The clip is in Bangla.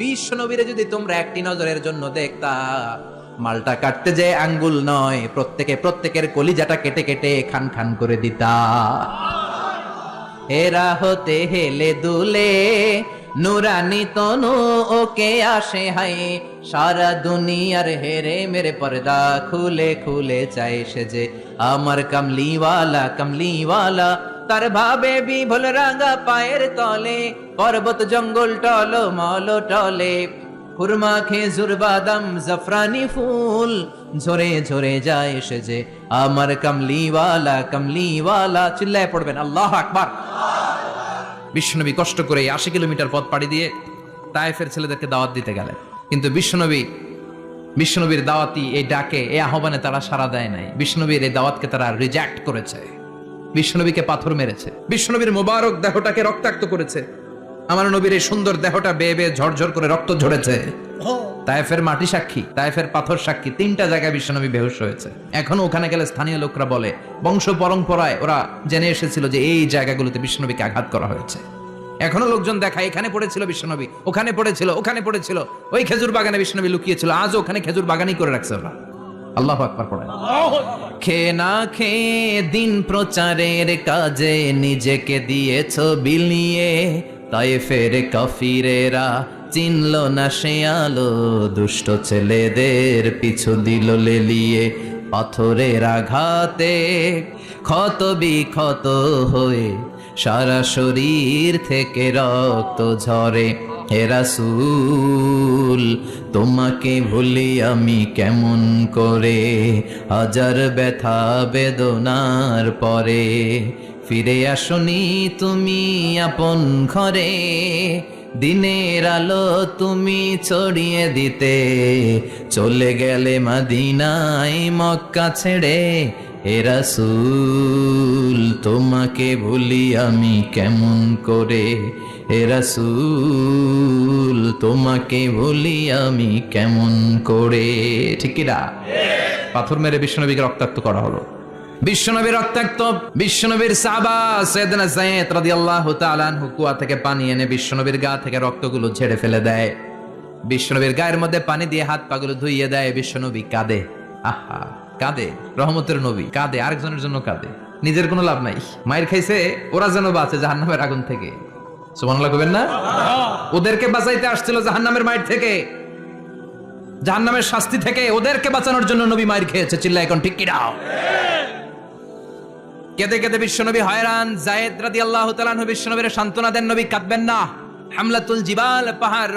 বিশ্ব নবীরে যদি তোমরা একটি নজরের জন্য দেখতা, মালটা কাটতে যে আঙ্গুল নয়, প্রত্যেকের কলিজাটা কেটে কেটে খান খান করে দিতা। হেরা হতে হেলে দুলে নুরানি তনু ওকে আসে হাই, সারা দুনিয়ার হেরে মেরে পর্দা খুলে খুলে চাই সে যে আমার কামলিওয়ালা কামলিওয়ালা। তার ভাবে বিভোল রাঙা পায়ের তলে, পর্বত জঙ্গল টল মল টলে, খুরমা খেজুর বাদাম জাফরানি ফুল ঝরে ঝরে যায় সে যে আমার কামলিওয়ালা কামলিওয়ালা। চিল্লায় পড়বেন আল্লাহু আকবার। বিশ্বনবী কষ্ট করে 80 কিলোমিটার পথ পাড়ি দিয়ে তায়েফের ছেলেদেরকে দাওয়াত দিতে গেলেন, কিন্তু বিশ্বনবীর দাওয়াতি এই ডাকে, এই আহ্বানে তারা সাড়া দেয় নাই। বিশ্বনবীর এই দাওয়াতকে তারা রিজেক্ট করেছে, বিশ্বনবীকে পাথর মেরেছে, বিশ্বনবীর মোবারক দেহটাকে রক্তাক্ত করেছে। আমার নবীর এই সুন্দর দেহটা বেয়ে বেয়ে ঝরঝর করে রক্ত ঝরেছে। তায়েফের মাটি সাক্ষী, তায়েফের পাথর সাক্ষী, 3টা জায়গায় বিশ্বনবী বেহুশ হয়েছে। এখনো ওখানে গেলে স্থানীয় লোকরা বলে, বংশ পরম্পরায় ওরা জেনে এসেছিল যে এই জায়গাগুলোতে বিশ্বনবীকে আঘাত করা হয়েছে। এখনো লোকজন দেখায় এখানে পড়েছিল বিশ্বনবী, ওখানে পড়েছিল, ওখানে পড়েছিল, ওই খেজুর বাগানে বিশ্বনবী লুকিয়েছিল, আজও ওখানে খেজুর বাগানই করে রাখছে ওরা। আল্লাহু আকবার পড়েন। খেয়ে না খেয়ে দিন প্রচারের কাজে নিজেকে দিয়েছ বিলিয়ে, তায়েফের কাফিরেরা চিনল না সে আলো, দুষ্ট ছেলেদের পিছু দিল লেলিয়ে। পাথরের আঘাতে ক্ষত বিক্ষত হয়ে সারা শরীর থেকে রক্ত ঝরে। হে রাসূল তোমাকে ভুলি আমি কেমন করে, হাজার ব্যথা বেদনার পরে ফিরে আসনি তুমি আপন ঘরে। দিনের আলো তুমি ছড়িয়ে দিতে চলে গেলে মদিনায় মক্কা ছেড়ে। হে রাসূল তোমাকে ভুলি আমি কেমন করে, হে রাসূল তোমাকে ভুলি আমি কেমন করে। ঠিক কি না? পাথর মেরে বিশ্বনবীকে রক্তাক্ত করা হলো। বিশ্বনবীর রক্তাক্ত, বিশ্বনবীর সাহাবা সাইয়েদনা যায়েদ রাদিয়াল্লাহু তাআলা আনহু কুয়া থেকে পানি এনে বিশ্বনবীর গা থেকে রক্তগুলো ঝেড়ে ফেলে দেয়। বিশ্বনবীর গায়ের মধ্যে পানি দিয়ে হাত পাগুলো ধুইয়ে দেয়। বিশ্বনবী কাঁদে, আহা কাঁদে, রহমতের নবী কাঁদে, আরেকজনের জন্য কাঁদে, নিজের কোনো লাভ নাই। মায়ের খাইছে, ওরা যেন বাঁচে জাহান্নামের আগুন থেকে। সুবহানাল্লাহ কইবেন না? ওদেরকে বাঁচাইতে আসছিল জাহান্নামের মায়ের থেকে, জাহান্নামের শাস্তি থেকে, ওদেরকে বাঁচানোর জন্য নবী মায়ের খেয়েছে। চিল্লায় এখন ঠিক কি না? কেঁদে কেঁদে বিশ্বনবী হয়রান। যায়েদ রাদিয়াল্লাহু তাআলা আনহু বিশ্বনবীর সান্ত্বনা দেন, নবী কাঁদবেন না। হামলাতুল জিবাল, পাহাড়